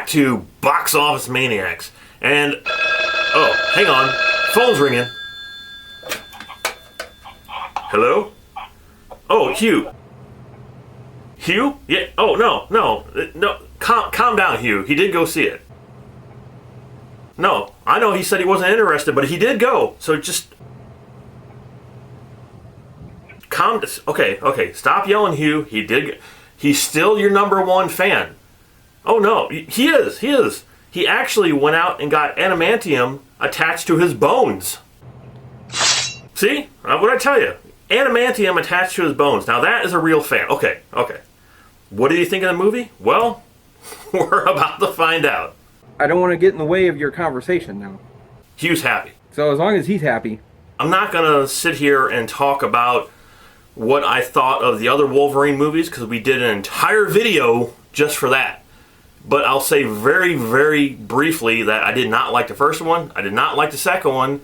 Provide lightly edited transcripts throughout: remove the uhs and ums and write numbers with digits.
back to Box Office Maniacs. And, oh, hang on. Phone's ringing. Hello? Oh, Hugh. Hugh? Yeah. Oh, no. Calm down, Hugh. He did go see it. No, I know he said he wasn't interested, but he did go. So just Okay. Stop yelling, Hugh. He's still your number one fan. Oh no, he is. He actually went out and got adamantium attached to his bones. See? What'd I tell you? Adamantium attached to his bones. Now that is a real fan. Okay. What did you think of the movie? Well, we're about to find out. I don't want to get in the way of your conversation now. Hugh's happy. So as long as he's happy. I'm not going to sit here and talk about what I thought of the other Wolverine movies, because we did an entire video just for that. But I'll say very, very briefly that I did not like the first one. I did not like the second one.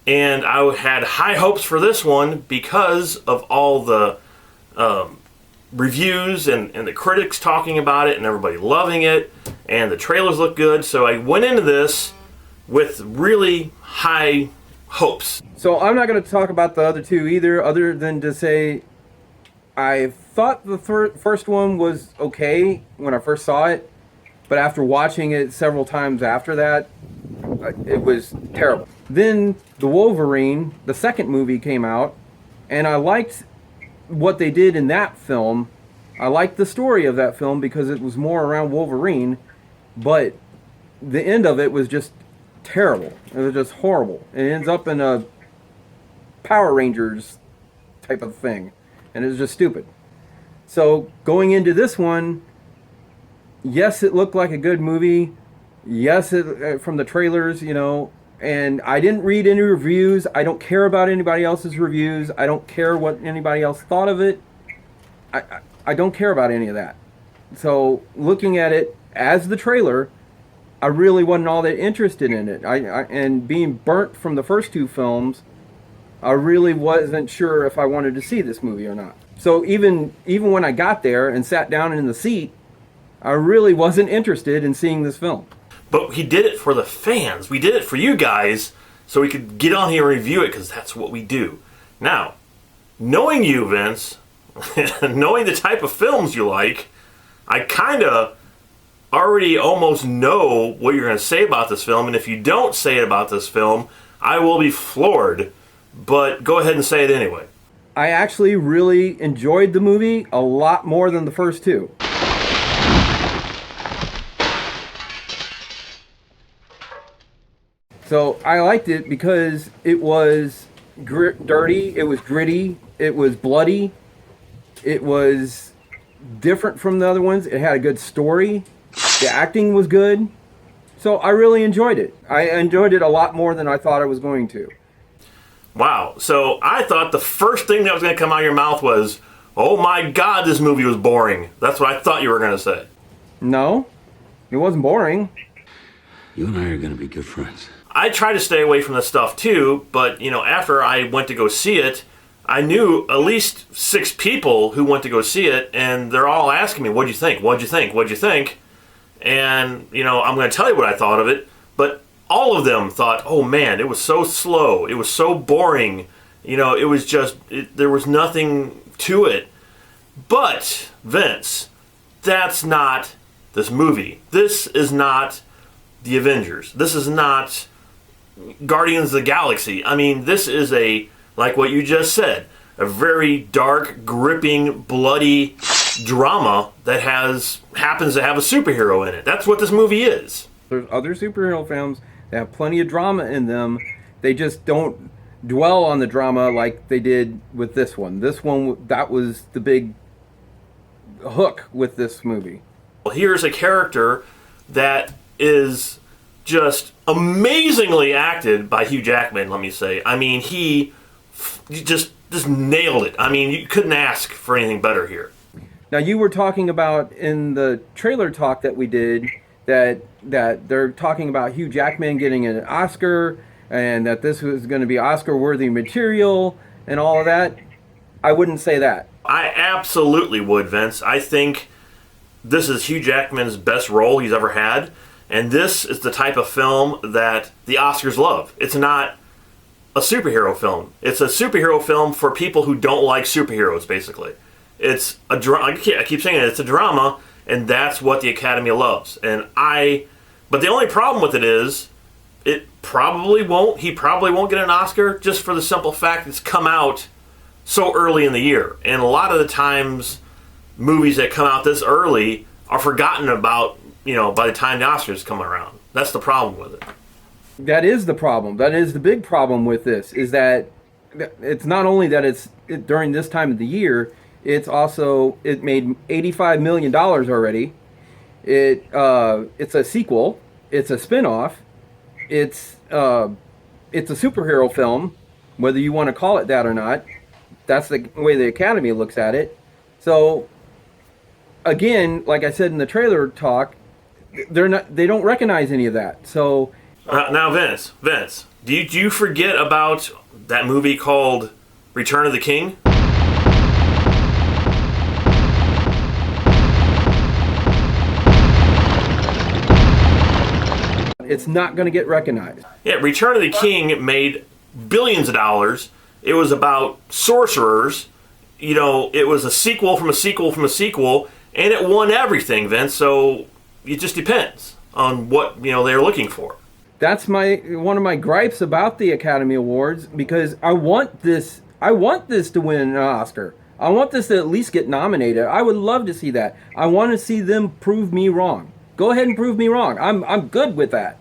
And I had high hopes for this one because of all the reviews and the critics talking about it and everybody loving it. And the trailers look good. So I went into this with really high hopes. So I'm not going to talk about the other two either, other than to say I thought the first one was okay when I first saw it. But after watching it several times after that, it was terrible. Then the Wolverine, the second movie, came out, and I liked what they did in that film. I liked the story of that film because it was more around Wolverine, but the end of it was just terrible. It was just horrible. It ends up in a Power Rangers type of thing, and it was just stupid. So going into this one, yes, it looked like a good movie. Yes, from the trailers, and I didn't read any reviews. I don't care about anybody else's reviews. I don't care what anybody else thought of it. I don't care about any of that. So looking at it as the trailer, I really wasn't all that interested in it. And being burnt from the first two films, I really wasn't sure if I wanted to see this movie or not. So even when I got there and sat down in the seat, I really wasn't interested in seeing this film. But he did it for the fans. We did it for you guys so we could get on here and review it, because that's what we do. Now, knowing you, Vince, knowing the type of films you like, I kind of already almost know what you're going to say about this film. And if you don't say it about this film, I will be floored. But go ahead and say it anyway. I actually really enjoyed the movie a lot more than the first two. So I liked it because it was dirty, it was gritty, it was bloody, it was different from the other ones, it had a good story, the acting was good, so I really enjoyed it. I enjoyed it a lot more than I thought I was going to. Wow, so I thought the first thing that was going to come out of your mouth was, oh my God, this movie was boring. That's what I thought you were going to say. No, it wasn't boring. You and I are going to be good friends. I try to stay away from this stuff too, but after I went to go see it, I knew at least 6 people who went to go see it, and they're all asking me, what'd you think? What'd you think? What'd you think? And, I'm going to tell you what I thought of it, but all of them thought, oh man, it was so slow. It was so boring. It was just, there was nothing to it. But, Vince, that's not this movie. This is not the Avengers. This is not Guardians of the Galaxy. I mean, this is like what you just said, a very dark, gripping, bloody drama that happens to have a superhero in it. That's what this movie is. There's other superhero films that have plenty of drama in them. They just don't dwell on the drama like they did with this one. This one, that was the big hook with this movie. Well, here's a character that is just amazingly acted by Hugh Jackman, let me say. I mean, he just nailed it. I mean, you couldn't ask for anything better here. Now, you were talking about in the trailer talk that we did that they're talking about Hugh Jackman getting an Oscar and that this was going to be Oscar-worthy material and all of that. I wouldn't say that. I absolutely would, Vince. I think this is Hugh Jackman's best role he's ever had, and this is the type of film that the Oscars love. It's not a superhero film. It's a superhero film for people who don't like superheroes, basically. It's a I keep saying it, it's a drama, and that's what the Academy loves. But the only problem with it is, he probably won't get an Oscar just for the simple fact it's come out so early in the year. And a lot of the times, movies that come out this early are forgotten about, by the time the Oscars come around. That's the problem with it. That is the problem. That is the big problem with this, is that it's not only that it's during this time of the year, it's also, it made $85 million already. It's a sequel. It's a spin-off. It's a superhero film, whether you want to call it that or not. That's the way the Academy looks at it. So, again, like I said in the trailer talk, they don't recognize any of that. So now, Vince, did you forget about that movie called Return of the King? It's not going to get recognized. Yeah, Return of the King made billions of dollars. It was about sorcerers. It was a sequel from a sequel from a sequel, and it won everything, Vince. So it just depends on what they're looking for. That's one of my gripes about the Academy Awards, because I want this to win an Oscar. I want this to at least get nominated. I would love to see that. I want to see them prove me wrong. Go ahead and prove me wrong. I'm good with that.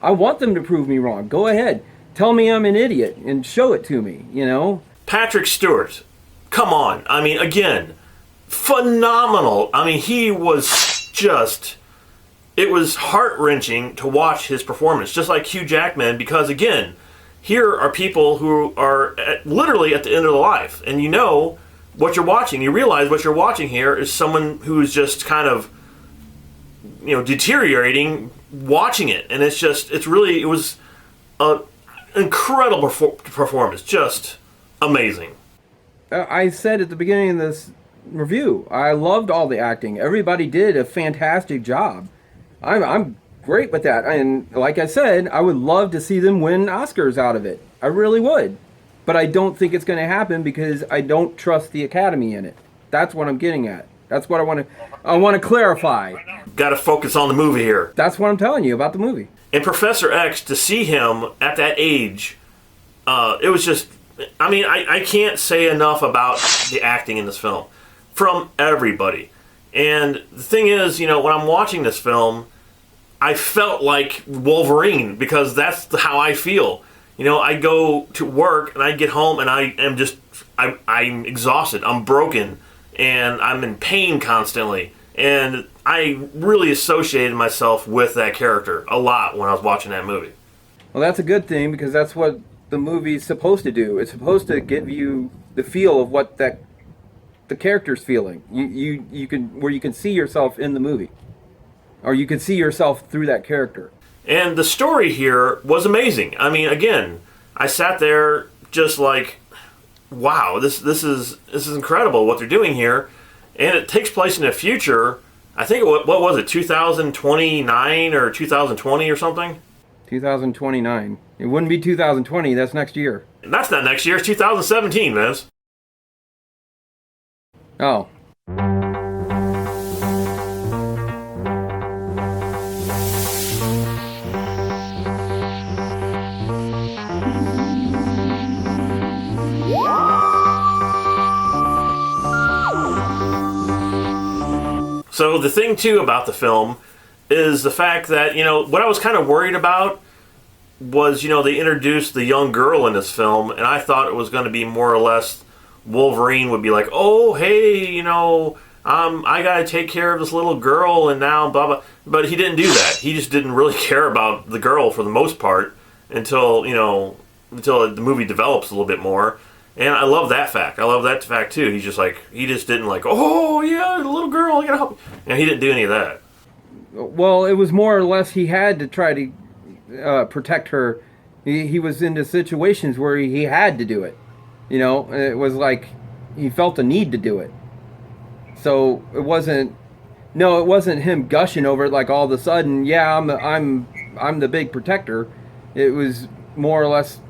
I want them to prove me wrong. Go ahead. Tell me I'm an idiot and show it to me, Patrick Stewart, come on. I mean, again, phenomenal. I mean, he was just... It was heart-wrenching to watch his performance, just like Hugh Jackman, because, again, here are people who are literally at the end of their life. And what you're watching. You realize what you're watching here is someone who's just kind of deteriorating watching it. And it was an incredible performance. Just amazing. I said at the beginning of this review, I loved all the acting. Everybody did a fantastic job. I'm great with that. And like I said, I would love to see them win Oscars out of it. I really would. But I don't think it's going to happen because I don't trust the Academy in it. That's what I'm getting at. That's what I want to clarify. Got to focus on the movie here. That's what I'm telling you about the movie. And Professor X, to see him at that age, it was just... I mean, I can't say enough about the acting in this film from everybody. And the thing is, when I'm watching this film, I felt like Wolverine, because that's how I feel. I go to work and I get home and I'm exhausted. I'm broken and I'm in pain constantly. And I really associated myself with that character a lot when I was watching that movie. Well, that's a good thing, because that's what the movie's supposed to do. It's supposed to give you the feel of what the character's feeling. You can see yourself in the movie, or you can see yourself through that character. And the story here was amazing. I mean, again, I sat there just like, wow, this is incredible what they're doing here. And it takes place in the future. I think, what was it, 2029 or 2020 or something? 2029. It wouldn't be 2020. That's next year. And that's not next year. It's 2017, Vince. Oh. So the thing, too, about the film is the fact that, what I was kind of worried about was, they introduced the young girl in this film, and I thought it was going to be more or less Wolverine would be like, oh, hey, I got to take care of this little girl, and now blah, blah. But he didn't do that. He just didn't really care about the girl for the most part until the movie develops a little bit more. And I love that fact. I love that fact, too. He just didn't like, oh, yeah, the little girl, I got to help. And he didn't do any of that. Well, it was more or less he had to try to protect her. He was into situations where he had to do it. It was like he felt a need to do it. So it wasn't No, it wasn't him gushing over it like all of a sudden. Yeah, I'm the big protector. It was more or less,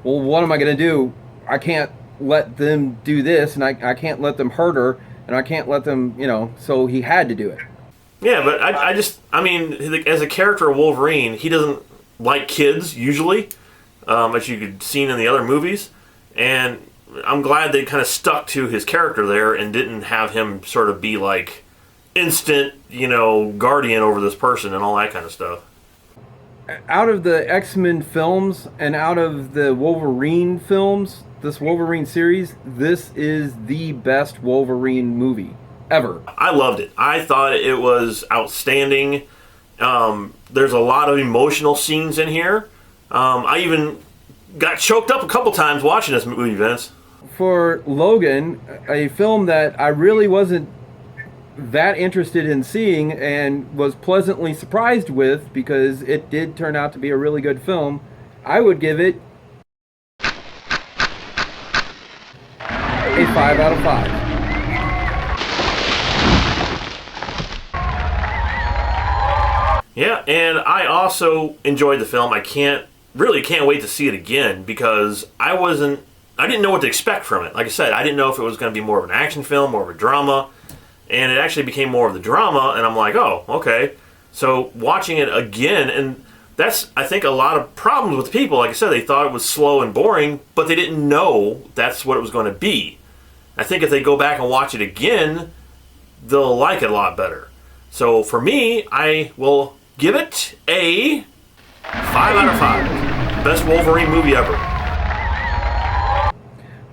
well, what am I gonna do? I can't let them do this, and I can't let them hurt her, and I can't let them, So he had to do it. Yeah, but I mean, as a character of Wolverine, he doesn't like kids usually, as you could seen in the other movies, and I'm glad they kind of stuck to his character there and didn't have him sort of be like instant, guardian over this person and all that kind of stuff. Out of the X-Men films and out of the Wolverine films, this Wolverine series, this is the best Wolverine movie ever. I loved it. I thought it was outstanding. There's a lot of emotional scenes in here. I even got choked up a couple times watching this movie, Vince. For Logan, a film that I really wasn't that interested in seeing and was pleasantly surprised with because it did turn out to be a really good film, I would give it a 5 out of 5. Yeah, and I also enjoyed the film. I can't wait to see it again because I didn't know what to expect from it. Like I said, I didn't know if it was going to be more of an action film, more of a drama, and it actually became more of the drama, and I'm like, oh, okay. So watching it again, and that's, I think, a lot of problems with people. Like I said, they thought it was slow and boring, but they didn't know that's what it was going to be. I think if they go back and watch it again, they'll like it a lot better. So for me, I will give it a 5 out of 5. Best Wolverine movie ever.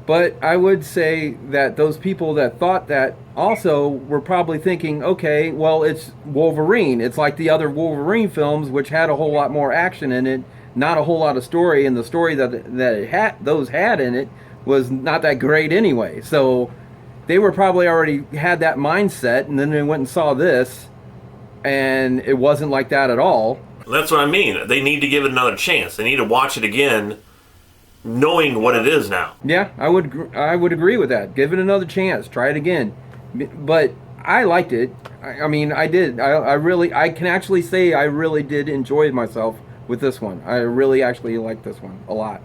But I would say that those people that thought that also were probably thinking, okay, well, it's Wolverine. It's like the other Wolverine films, which had a whole lot more action in it, not a whole lot of story, and the story that those had in it was not that great anyway. So they were probably already had that mindset, and then they went and saw this, and it wasn't like that at all. That's what I mean. They need to give it another chance. They need to watch it again, knowing what it is now. Yeah, I would agree with that. Give it another chance. Try it again. But I liked it. I mean, I did. I can actually say I really did enjoy myself with this one. I really actually liked this one a lot.